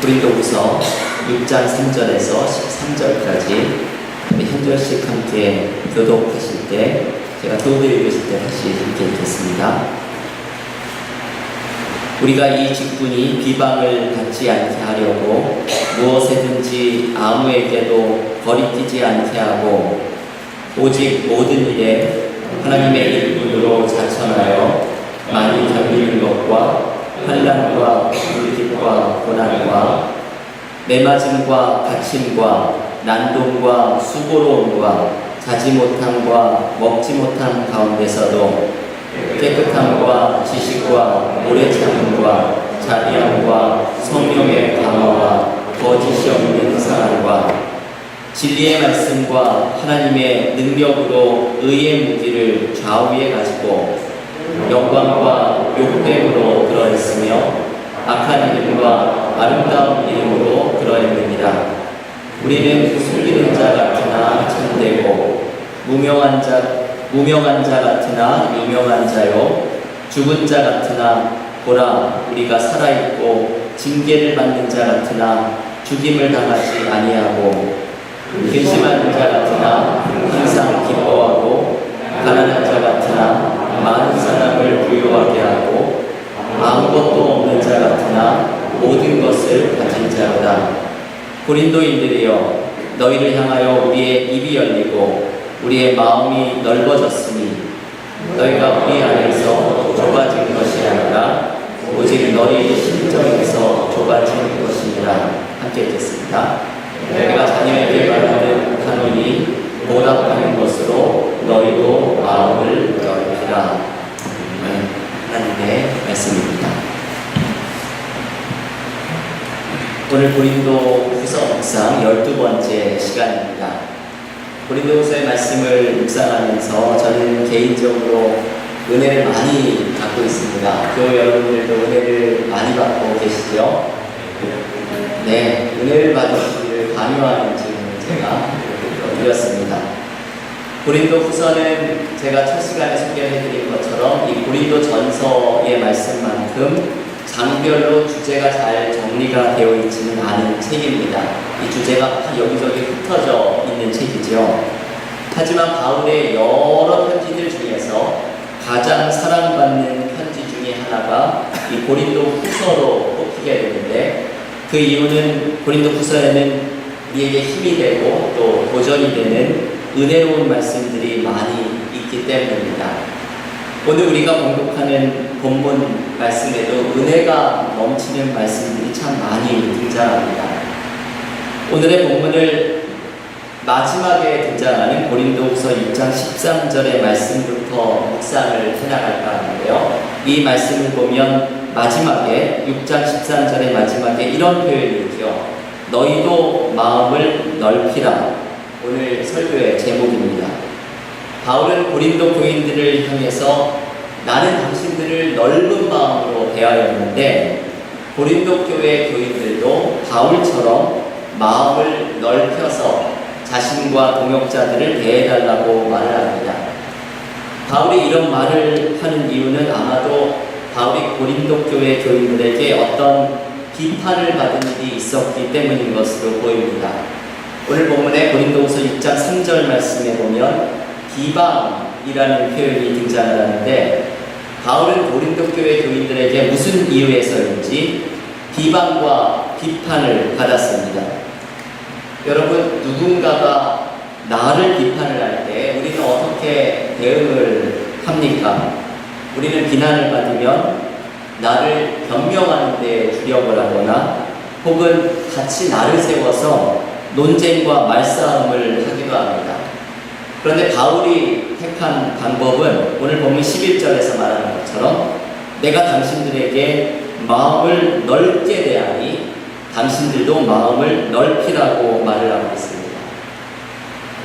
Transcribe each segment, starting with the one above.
고린도후서 6장 3절에서 13절까지 한 절씩 함께 교독하실 때 제가 교독 읽으실 때 다시 함께 읽겠습니다. 우리가 이 직분이 비방을 받지 않게 하려고 무엇에든지 아무에게도 거리끼지 않게 하고 오직 모든 일에 하나님의 일꾼으로 자천하여 많이 견디는 것과 환난과 불길과 고난과 매맞음과 갇힘과 난동과 수고로움과 자지 못함과 먹지 못함 가운데서도 깨끗함과 지식과 오래 참음과 자비함과 성령의 강화와 거짓이 없는 사랑과 진리의 말씀과 하나님의 능력으로 의의 무기를 좌우에 가지고 영광과 욕됨으로 그러했으며 악한 이름과 아름다운 이름으로 그러했느니라. 우리는 속이는 자 같으나 참되고 무명한 자 같으나 유명한 자요 죽은 자 같으나 보라 우리가 살아있고 징계를 받는 자 같으나 죽임을 당하지 아니하고 근심하는 자 같으나 항상 기뻐하고 가난한 자 같으나 많은 사람을 부유하게 하고 아무것도 없는 자 같으나 모든 것을 가진 자로다. 고린도인들이여 너희를 향하여 우리의 입이 열리고 우리의 마음이 넓어졌으니 너희가 우리 안에서 좁아진 것이 아니라 오직 너희 심정에서 좁아진 것이니라. 함께 읽겠습니다. 내가 자녀에게 말하는 간언이 보답하는 것으로 너희도 마음을 넓히라. 하나님의 말씀입니다. 오늘 고린도후서 묵상 12번째 시간입니다. 고린도후서의 말씀을 묵상하면서 저는 개인적으로 은혜를 많이 받고 있습니다. 교회 여러분들도 은혜를 많이 받고 계시죠? 네, 은혜를 받으시기를 강요하는 질문을 제가 드렸습니다. 고린도후서는 제가 첫 시간에 소개해드린 것처럼 이 고린도 전서의 말씀만큼 장별로 주제가 잘 정리가 되어 있지는 않은 책입니다. 이 주제가 여기저기 흩어져 있는 책이죠. 하지만 바울의 여러 편지들 중에서 가장 사랑받는 편지 중에 하나가 이 고린도 후서로 꼽히게 되는데 그 이유는 고린도 후서에는 우리에게 힘이 되고 또 도전이 되는 은혜로운 말씀들이 많이 있기 때문입니다. 오늘 우리가 공독하는 본문 말씀에도 은혜가 넘치는 말씀들이 참 많이 등장합니다. 오늘의 본문을 마지막에 등장하는 고린도후서 6장 13절의 말씀부터 묵상을 해나갈까 하는데요. 이 말씀을 보면 마지막에 6장 13절의 마지막에 이런 표현이 있죠. 너희도 마음을 넓히라. 오늘 설교의 제목입니다. 바울은 고린도 교인들을 향해서 나는 당신들을 넓은 마음으로 대하였는데 고린도 교회 교인들도 바울처럼 마음을 넓혀서 자신과 동역자들을 대해달라고 말을 합니다. 바울이 이런 말을 하는 이유는 아마도 바울이 고린도 교회 교인들에게 어떤 비판을 받은 일이 있었기 때문인 것으로 보입니다. 오늘 본문에 고린도후서 6장 3절 말씀에 보면 비방이라는 표현이 등장을 하는데 바울은 고린도 교회 교인들에게 무슨 이유에서인지 비방과 비판을 받았습니다. 여러분, 누군가가 나를 비판을 할 때 우리는 어떻게 대응을 합니까? 우리는 비난을 받으면 나를 변명하는 데 주력을 하거나 혹은 같이 나를 세워서 논쟁과 말싸움을 하기도 합니다. 그런데 바울이 택한 방법은 오늘 본문 11절에서 말하는 것처럼 내가 당신들에게 마음을 넓게 대하니 당신들도 마음을 넓히라고 말을 하고 있습니다.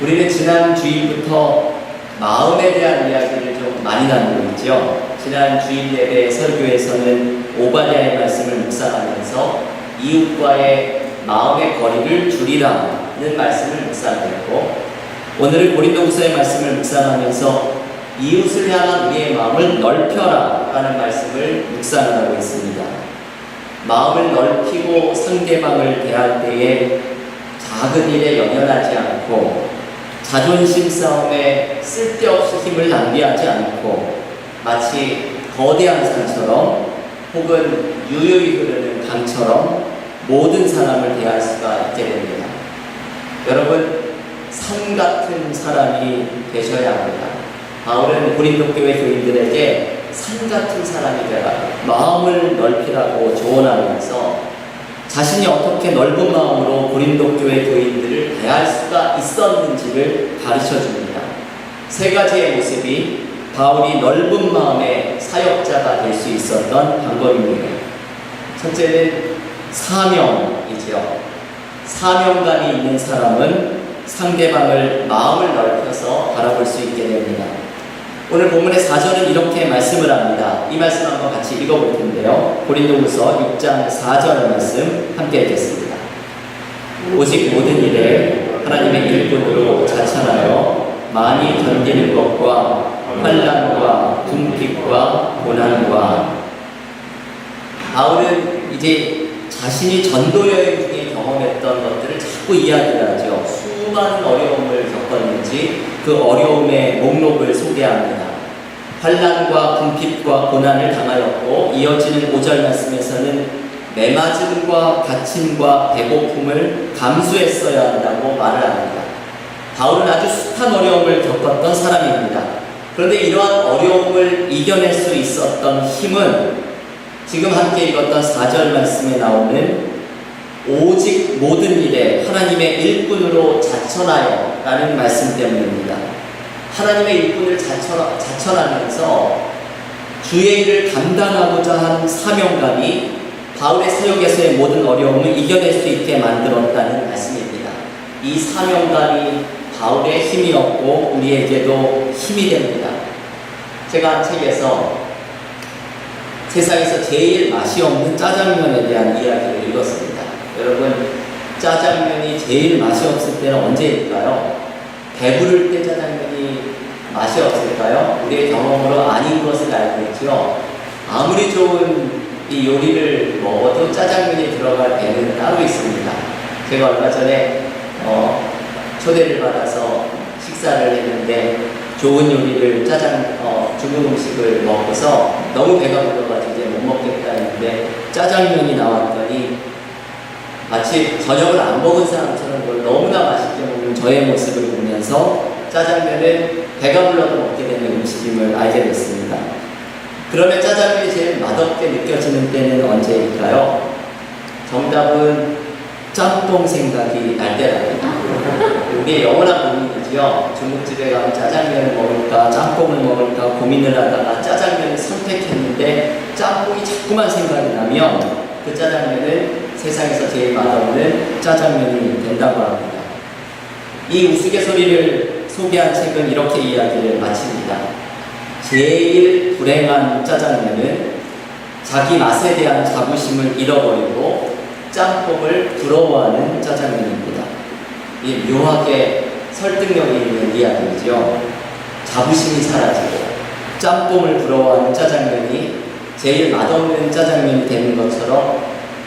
우리는 지난 주일부터 마음에 대한 이야기를 좀 많이 나누고 있죠. 지난 주일 예배 설교에서는 오바댜의 말씀을 묵상하면서 이웃과의 마음의 거리를 줄이라는 말씀을 묵상했고 오늘은 고린도후서의 말씀을 묵상하면서 이웃을 향한 우리의 마음을 넓혀라 라는 말씀을 묵상을 하고 있습니다. 마음을 넓히고 상대방을 대할 때에 작은 일에 연연하지 않고 자존심 싸움에 쓸데없이 힘을 낭비하지 않고 마치 거대한 산처럼 혹은 유유히 흐르는 강처럼 모든 사람을 대할 수가 있게 됩니다. 여러분, 산 같은 사람이 되셔야 합니다. 바울은 고린도 교회 교인들에게 산 같은 사람이 되라, 마음을 넓히라고 조언하면서 자신이 어떻게 넓은 마음으로 고린도 교회 교인들을 대할 수가 있었는지를 가르쳐 줍니다. 세 가지의 모습이 바울이 넓은 마음의 사역자가 될 수 있었던 방법입니다. 첫째는 사명이죠. 사명감이 있는 사람은 상대방을 마음을 넓혀서 바라볼 수 있게 됩니다. 오늘 본문의 4절은 이렇게 말씀을 합니다. 이 말씀 한번 같이 읽어볼 텐데요. 고린도후서 6장 4절 말씀 함께 읽겠습니다. 오직 모든 일에 하나님의 일꾼으로 자천하여 많이 견디는 것과 환난과 궁핍과 고난과. 바울은 이제 자신이 전도 여행 중에 경험했던 것들을 자꾸 이야기를 하죠. 수많은 어려움을 겪었는지 그 어려움의 목록을 소개합니다. 환난과 궁핍과 고난을 당하였고, 이어지는 5절 말씀에서는 매맞음과 갇힘과 배고픔을 감수했어야 한다고 말을 합니다. 바울은 아주 숱한 어려움을 겪었던 사람입니다. 그런데 이러한 어려움을 이겨낼 수 있었던 힘은 지금 함께 읽었던 4절 말씀에 나오는 오직 모든 일에 하나님의 일꾼으로 자천하여 라는 말씀 때문입니다. 하나님의 일꾼을 자천하면서 주의 일을 감당하고자 한 사명감이 바울의 사역에서의 모든 어려움을 이겨낼 수 있게 만들었다는 말씀입니다. 이 사명감이 바울의 힘이었고 우리에게도 힘이 됩니다. 제가 한 책에서 세상에서 제일 맛이 없는 짜장면에 대한 이야기를 읽었습니다. 여러분, 짜장면이 제일 맛이 없을 때는 언제일까요? 배부를 때 짜장면이 맛이 없을까요? 우리의 경험으로 아닌 것을 알고 있죠. 아무리 좋은 이 요리를 먹어도 짜장면이 들어갈 배는 따로 있습니다. 제가 얼마 전에 초대를 받아서 식사를 했는데 좋은 요리를 중국 음식을 먹고서 너무 배가 불러가지고 이제 못 먹겠다 했는데 짜장면이 나왔더니 마치 저녁을 안 먹은 사람처럼 그걸 너무나 맛있게 먹는 저의 모습을 보면서 짜장면은 배가 불러도 먹게 되는 음식임을 알게 됐습니다. 그러면 짜장면이 제일 맛없게 느껴지는 때는 언제일까요? 정답은 짬뽕 생각이 날 때랍니다. 이게 영원한 고민이지요. 중국집에 가면 짜장면을 먹을까 짬뽕을 먹을까 고민을 하다가 짜장면을 선택했는데 짬뽕이 자꾸만 생각이 나면 그 짜장면은 세상에서 제일 맛없는 짜장면이 된다고 합니다. 이 우스갯소리를 소개한 책은 이렇게 이야기를 마칩니다. 제일 불행한 짜장면은 자기 맛에 대한 자부심을 잃어버리고 짬뽕을 부러워하는 짜장면입니다. 이 묘하게 설득력이 있는 이야기이죠. 자부심이 사라지고 짬뽕을 부러워하는 짜장면이 제일 맛없는 짜장면이 되는 것처럼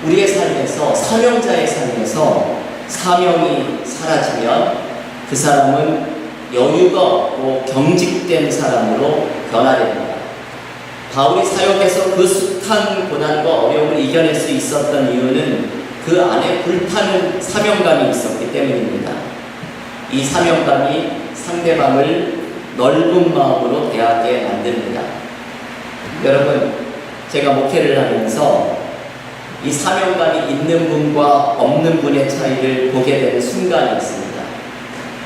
우리의 삶에서, 사명자의 삶에서 사명이 사라지면 그 사람은 여유가 없고 경직된 사람으로 변화됩니다. 바울이 사역에서 그 숱한 고난과 어려움을 이겨낼 수 있었던 이유는 그 안에 불타는 사명감이 있었기 때문입니다. 이 사명감이 상대방을 넓은 마음으로 대하게 만듭니다. 여러분, 제가 목회를 하면서 이 사명감이 있는 분과 없는 분의 차이를 보게 되는 순간이 있습니다.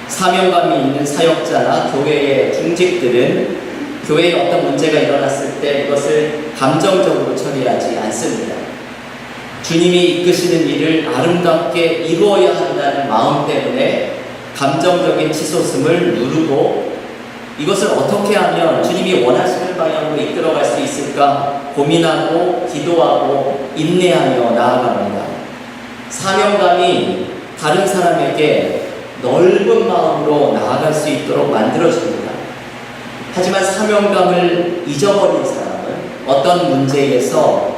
사명감이 있는 사역자나 교회의 중직들은 교회에 어떤 문제가 일어났을 때 이것을 감정적으로 처리하지 않습니다. 주님이 이끄시는 일을 아름답게 이루어야 한다는 마음 때문에 감정적인 치솟음을 누르고 이것을 어떻게 하면 주님이 원하시는 방향으로 이끌어갈 수 있을까 고민하고 기도하고 인내하며 나아갑니다. 사명감이 다른 사람에게 넓은 마음으로 나아갈 수 있도록 만들어줍니다. 하지만 사명감을 잊어버린 사람은 어떤 문제에서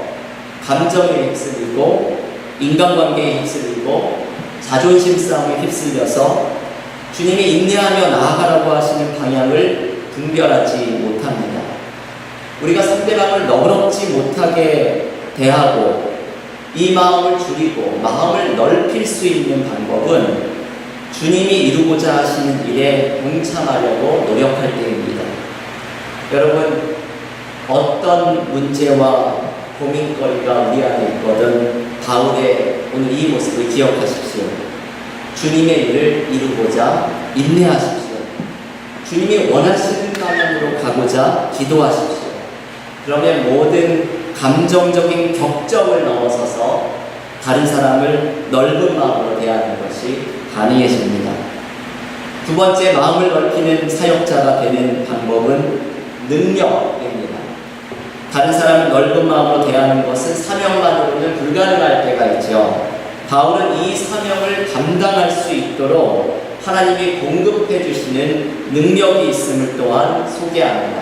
감정에 휩쓸리고 인간관계에 휩쓸리고 자존심 싸움에 휩쓸려서 주님이 인내하며 나아가라고 하시는 방향을 분별하지 못합니다. 우리가 상대방을 너그럽지 못하게 대하고 이 마음을 줄이고 마음을 넓힐 수 있는 방법은 주님이 이루고자 하시는 일에 동참하려고 노력할 때입니다. 여러분, 어떤 문제와 고민거리가 우리 안에 있거든 바울의 오늘 이 모습을 기억하십시오. 주님의 일을 이루고자 인내하십시오. 주님이 원하시는 방향으로 가고자 기도하십시오. 그러면 모든 감정적인 격정을 넘어서서 다른 사람을 넓은 마음으로 대하는 것이 가능해집니다. 두 번째, 마음을 넓히는 사역자가 되는 방법은 능력입니다. 다른 사람을 넓은 마음으로 대하는 것은 사명만으로는 불가능할 때가 있죠. 바울은 이 사명을 감당할 수 있도록 하나님이 공급해 주시는 능력이 있음을 또한 소개합니다.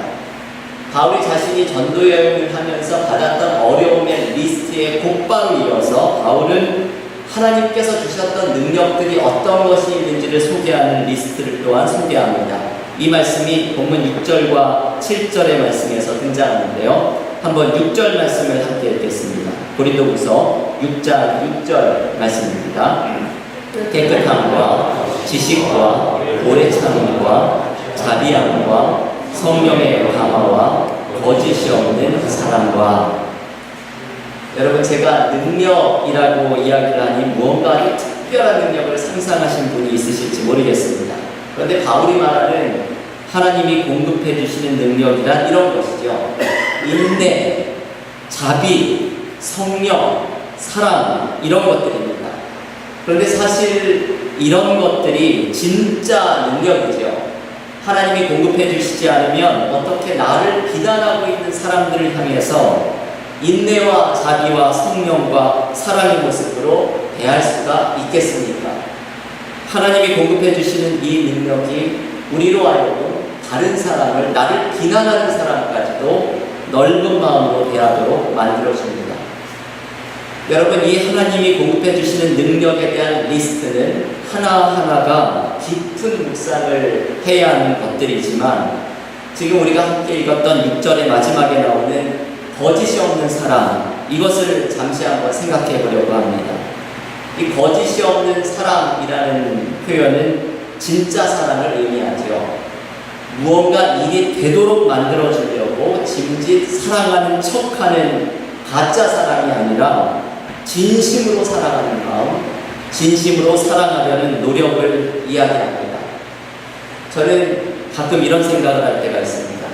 바울이 자신이 전도 여행을 하면서 받았던 어려움의 리스트에 곧바로 이어서 바울은 하나님께서 주셨던 능력들이 어떤 것이 있는지를 소개하는 리스트를 또한 소개합니다. 이 말씀이 본문 6절과 7절의 말씀에서 등장하는데요. 한번 6절 말씀을 함께 읽겠습니다. 고린도후서 6절 말씀입니다. 깨끗함과 지식과 오래 참음과 자비함과 성령의 강화와 거짓이 없는 사랑과. 여러분, 제가 능력이라고 이야기를 하니 무언가 특별한 능력을 상상하신 분이 있으실지 모르겠습니다. 그런데 바울이 말하는 하나님이 공급해 주시는 능력이란 이런 것이죠. 인내, 자비, 성령, 사랑, 이런 것들입니다. 그런데 사실 이런 것들이 진짜 능력이죠. 하나님이 공급해 주시지 않으면 어떻게 나를 비난하고 있는 사람들을 향해서 인내와 자비와 성령과 사랑의 모습으로 대할 수가 있겠습니까? 하나님이 공급해 주시는 이 능력이 우리로 하여금 다른 사람을, 나를 비난하는 사람까지도 넓은 마음으로 대하도록 만들어줍니다. 여러분, 이 하나님이 공급해 주시는 능력에 대한 리스트는 하나하나가 깊은 묵상을 해야 하는 것들이지만, 지금 우리가 함께 읽었던 6절의 마지막에 나오는 거짓이 없는 사랑, 이것을 잠시 한번 생각해 보려고 합니다. 이 거짓이 없는 사랑이라는 표현은 진짜 사랑을 의미하죠. 무언가 일이 되도록 만들어주려고 짐짓 사랑하는 척하는 가짜 사랑이 아니라 진심으로 사랑하는 마음, 진심으로 사랑하려는 노력을 이야기합니다. 저는 가끔 이런 생각을 할 때가 있습니다.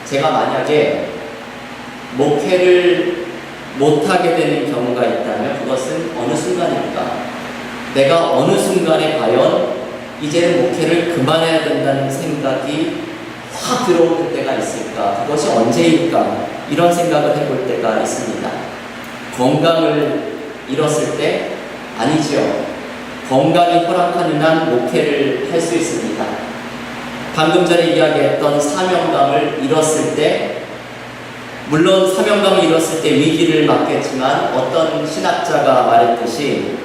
제가 만약에 목회를 못하게 되는 경우가 있다면 그것은 어느 순간일까? 내가 어느 순간에 과연 이제는 목회를 그만해야 된다는 생각이 확 들어오는 때가 있을까? 그것이 언제일까? 이런 생각을 해볼 때가 있습니다. 건강을 잃었을 때? 아니죠. 건강이 허락하는 한 목회를 할 수 있습니다. 방금 전에 이야기했던 사명감을 잃었을 때, 물론 사명감을 잃었을 때 위기를 맞겠지만 어떤 신학자가 말했듯이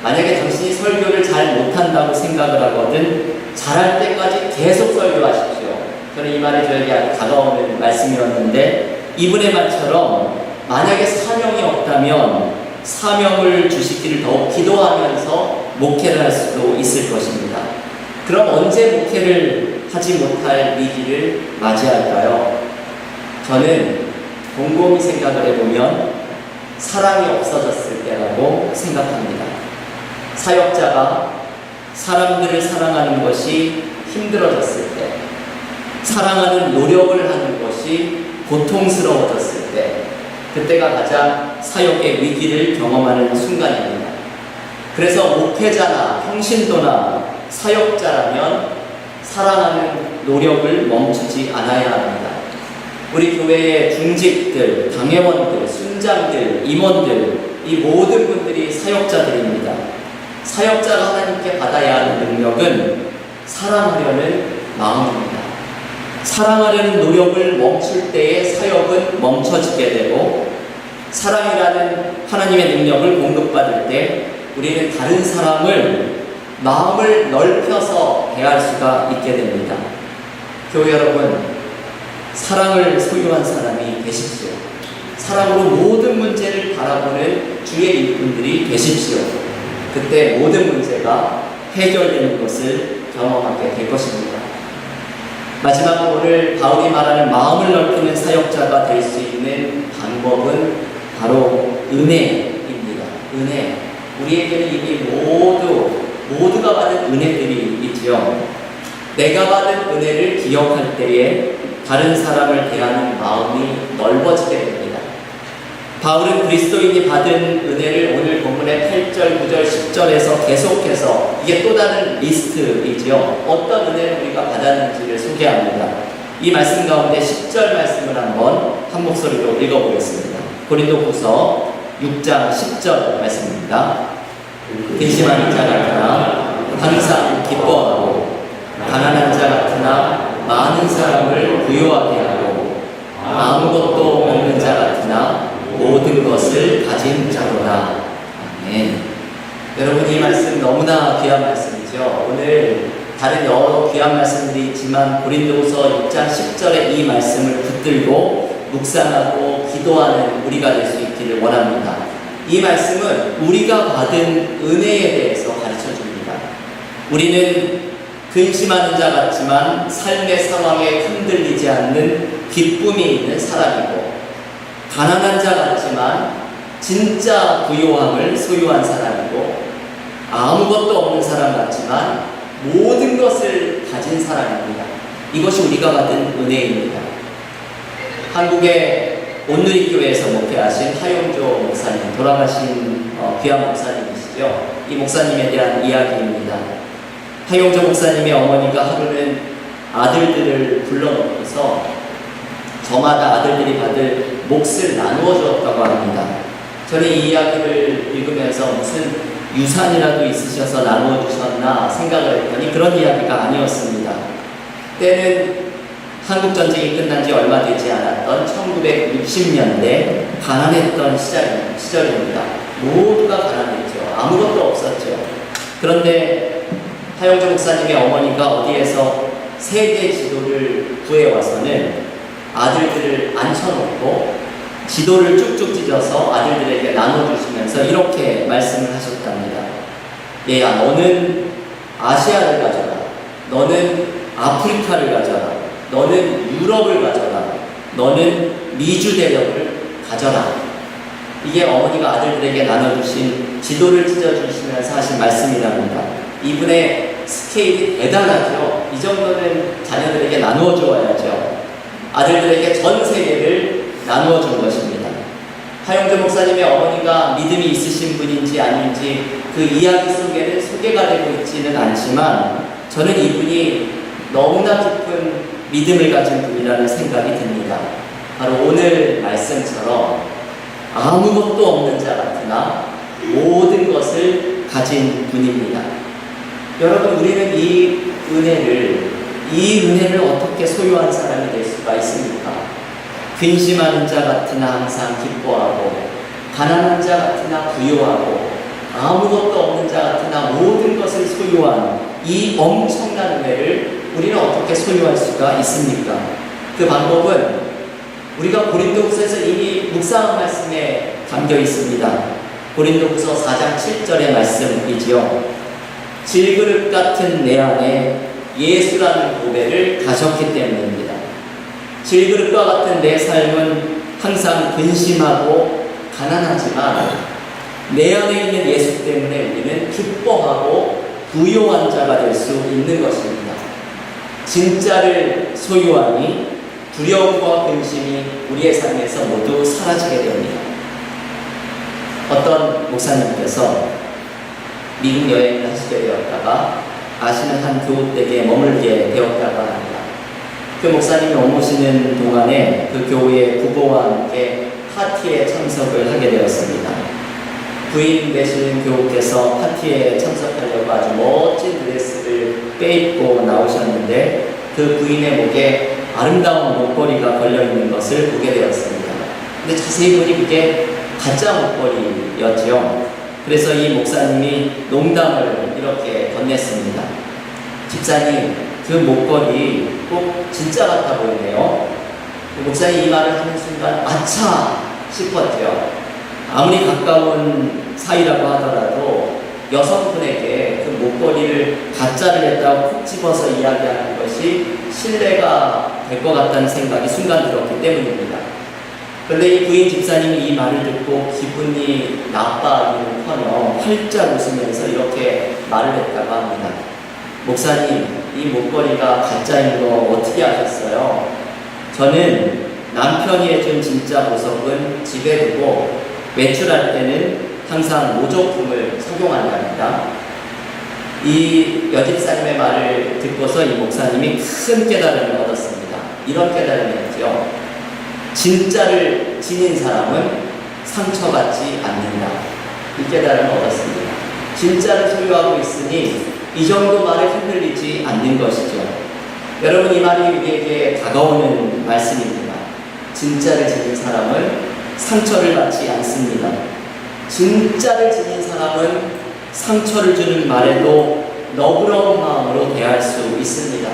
만약에 당신이 설교를 잘 못한다고 생각을 하거든 잘할 때까지 계속 설교하십시오. 저는 이 말이 저에게 아주 다가오는 말씀이었는데, 이분의 말처럼 만약에 사명이 없다면 사명을 주시기를 더욱 기도하면서 목회를 할 수도 있을 것입니다. 그럼 언제 목회를 하지 못할 위기를 맞이할까요? 저는 곰곰이 생각을 해보면 사랑이 없어졌을 때라고 생각합니다. 사역자가 사람들을 사랑하는 것이 힘들어졌을 때, 사랑하는 노력을 하는 것이 고통스러워졌을 때, 그때가 가장 사역의 위기를 경험하는 순간입니다. 그래서 목회자나 평신도나 사역자라면 사랑하는 노력을 멈추지 않아야 합니다. 우리 교회의 중직들, 당회원들, 순장들, 임원들, 이 모든 분들이 사역자들입니다. 사역자가 하나님께 받아야 하는 능력은 사랑하려는 마음입니다. 사랑하려는 노력을 멈출 때에 사역은 멈춰지게 되고, 사랑이라는 하나님의 능력을 공급받을 때 우리는 다른 사람을 마음을 넓혀서 대할 수가 있게 됩니다. 교회 여러분, 사랑을 소유한 사람이 되십시오. 사랑으로 모든 문제를 바라보는 주의 일꾼들이 되십시오. 그때 모든 문제가 해결되는 것을 경험하게 될 것입니다. 마지막으로 오늘 바울이 말하는 마음을 넓히는 사역자가 될 수 있는 방법은 바로 은혜입니다. 은혜. 우리에게는 이미 모두가 받은 은혜들이 있지요. 내가 받은 은혜를 기억할 때에 다른 사람을 대하는 마음이 넓어지게 됩니다. 바울은 그리스도인이 받은 은혜를 오늘 본문의 8절, 9절, 10절에서 계속해서 이게 또 다른 리스트이지요. 어떤 은혜를 우리가 받았는지를 소개합니다. 이 말씀 가운데 10절 말씀을 한번 한 목소리로 읽어보겠습니다. 고린도후서 6장 10절 말씀입니다. 근심하는 자 같으나 항상 기뻐하고 가난한 자 같으나 많은 사람을 부유하게 하고 아무것도 없는 자 같으나 모든 것을 가진 자로다. 아멘. 여러분, 이 말씀 너무나 귀한 말씀이죠. 오늘 다른 여러 귀한 말씀들이 있지만 고린도후서 6장 10절의 이 말씀을 붙들고 묵상하고 기도하는 우리가 될 수 있기를 원합니다. 이 말씀은 우리가 받은 은혜에 대해서 가르쳐 줍니다. 우리는 근심하는 자 같지만 삶의 상황에 흔들리지 않는 기쁨이 있는 사람이고, 가난한 자 같지만 진짜 부요함을 소유한 사람이고, 아무것도 없는 사람 같지만 모든 것을 가진 사람입니다. 이것이 우리가 받은 은혜입니다. 한국의 온누리교회에서 목회하신 하용조 목사님, 돌아가신 귀한 목사님이시죠. 이 목사님에 대한 이야기입니다. 하용조 목사님의 어머니가 하루는 아들들을 불러놓고서 저마다 아들들이 받을 몫을 나누어 주었다고 합니다. 저는 이 이야기를 읽으면서 무슨 유산이라도 있으셔서 나누어 주셨나 생각을 했더니 그런 이야기가 아니었습니다. 때는 한국전쟁이 끝난 지 얼마 되지 않았던 1960년대 가난했던 시절입니다. 모두가 가난했죠. 아무것도 없었죠. 그런데 하용조 목사님의 어머니가 어디에서 세계 지도를 구해와서는 아들들을 앉혀놓고 지도를 쭉쭉 찢어서 아들들에게 나눠주시면서 이렇게 말씀을 하셨답니다. 얘야, 너는 아시아를 가져라. 너는 아프리카를 가져라. 너는 유럽을 가져라. 너는 미주 대륙을 가져라. 이게 어머니가 아들들에게 나눠주신 지도를 찢어주시면서 하신 말씀이랍니다. 이분의 스케일이 대단하죠. 이 정도는 자녀들에게 나누어 주어야죠. 아들들에게 전 세계를 나누어 준 것입니다. 하용조 목사님의 어머니가 믿음이 있으신 분인지 아닌지 그 이야기 속에는 소개가 되고 있지는 않지만 저는 이분이 너무나 깊은 믿음을 가진 분이라는 생각이 듭니다. 바로 오늘 말씀처럼 아무것도 없는 자 같으나 모든 것을 가진 분입니다. 여러분, 우리는 이 은혜를 어떻게 소유한 사람이 될 수가 있습니까? 근심하는 자 같으나 항상 기뻐하고, 가난한 자 같으나 부유하고, 아무것도 없는 자 같으나 모든 것을 소유한 이 엄청난 은혜를 우리는 어떻게 소유할 수가 있습니까? 그 방법은 우리가 고린도후서에서 이미 묵상한 말씀에 담겨 있습니다. 고린도후서 4장 7절의 말씀이지요. 질그릇 같은 내 안에 예수라는 고백을 가졌기 때문입니다. 질그릇과 같은 내 삶은 항상 근심하고 가난하지만 내 안에 있는 예수 때문에 우리는 기뻐하고 부요한 자가 될 수 있는 것입니다. 진짜를 소유하니 두려움과 근심이 우리의 삶에서 모두 사라지게 됩니다. 어떤 목사님께서 미국 여행을 하시게 되었다가 아시는 한 교우댁에 머물게 되었다고 합니다. 그 목사님이 오시는 동안에 그 교우의 부부와 함께 파티에 참석을 하게 되었습니다. 부인 되시는 교우께서 파티에 참석하려고 아주 멋진 드레스를 빼입고 나오셨는데 그 부인의 목에 아름다운 목걸이가 걸려있는 것을 보게 되었습니다. 근데 자세히 보니 그게 가짜 목걸이였죠. 그래서 이 목사님이 농담을 이렇게 건넸습니다. 집사님, 그 목걸이 꼭 진짜 같아 보이네요. 목사님이 이 말을 하는 순간 아차 싶었죠. 아무리 가까운 사이라고 하더라도 여성분에게 그 목걸이를 가짜를 했다고 콕 집어서 이야기하는 것이 신뢰가 될 것 같다는 생각이 순간 들었기 때문입니다. 그런데 이 부인 집사님이 이 말을 듣고 기분이 나빠하기는커녕 활짝 웃으면서 이렇게 말을 했다고 합니다. 목사님, 이 목걸이가 가짜인 거 어떻게 아셨어요? 저는 남편이 해준 진짜 보석은 집에 두고 외출할 때는 항상 모조품을 착용한답니다. 이 여집사님의 말을 듣고서 이 목사님이 큰 깨달음을 얻었습니다. 이런 깨달음이었죠. 진짜를 지닌 사람은 상처받지 않는다. 이 깨달음을 얻었습니다. 진짜를 소유하고 있으니 이 정도 말에 흔들리지 않는 것이죠. 여러분, 이 말이 우리에게 다가오는 말씀입니다. 진짜를 지닌 사람은 상처를 받지 않습니다. 진짜를 지닌 사람은 상처를 주는 말에도 너그러운 마음으로 대할 수 있습니다.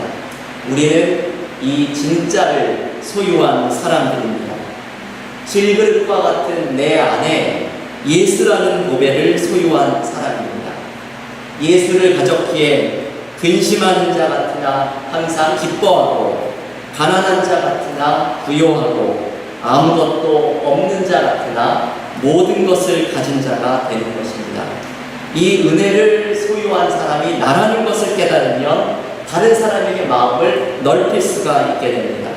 우리는 이 진짜를 소유한 사람들입니다. 질그릇과 같은 내 안에 예수라는 고백을 소유한 사람입니다. 예수를 가졌기에 근심하는 자 같으나 항상 기뻐하고, 가난한 자 같으나 부요하고, 아무것도 없는 자 같으나 모든 것을 가진 자가 되는 것입니다. 이 은혜를 소유한 사람이 나라는 것을 깨달으면 다른 사람에게 마음을 넓힐 수가 있게 됩니다.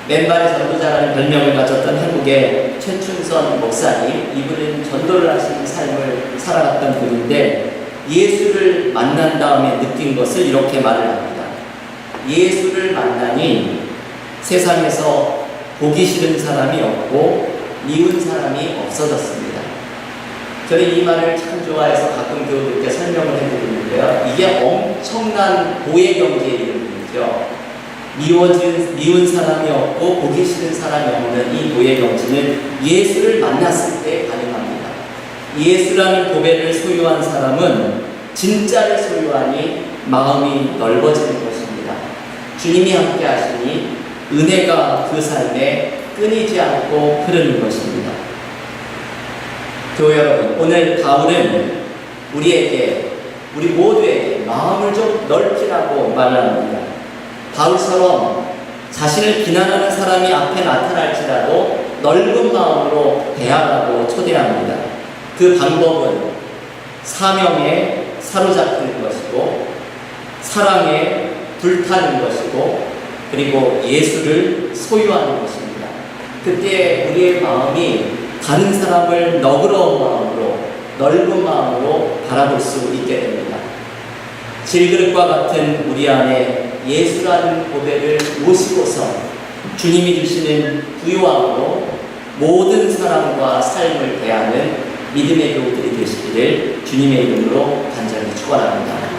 맨발의 전도자라는 별명을 가졌던 한국의 최춘선 목사님, 이분은 전도를 하시는 삶을 살아갔던 분인데 예수를 만난 다음에 느낀 것을 이렇게 말을 합니다. 예수를 만나니 세상에서 보기 싫은 사람이 없고 미운 사람이 없어졌습니다. 저는 이 말을 참 좋아해서 가끔 교우들께 설명을 해드리는데요. 이게 엄청난 고해 경지에 이른 분이죠. 미운 사람이 없고 보기 싫은 사람이 없는 이 고해 경지는 예수를 만났을 때 가능합니다. 예수라는 고백을 소유한 사람은 진짜를 소유하니 마음이 넓어지는 것입니다. 주님이 함께 하시니 은혜가 그 삶에 끊이지 않고 흐르는 것입니다. 교회 여러분, 오늘 바울은 우리 모두에게 마음을 좀 넓히라고 말합니다. 바울처럼 자신을 비난하는 사람이 앞에 나타날지라도 넓은 마음으로 대하라고 초대합니다. 그 방법은 사명에 사로잡히는 것이고, 사랑에 불타는 것이고, 그리고 예수를 소유하는 것입니다. 그때 우리의 마음이 다른 사람을 너그러운 마음으로, 넓은 마음으로 바라볼 수 있게 됩니다. 질그릇과 같은 우리 안에 예수라는 고백을 모시고서 주님이 주시는 부요함으로 모든 사람과 삶을 대하는 믿음의 교우들이 되시기를 주님의 이름으로 간절히 축원합니다.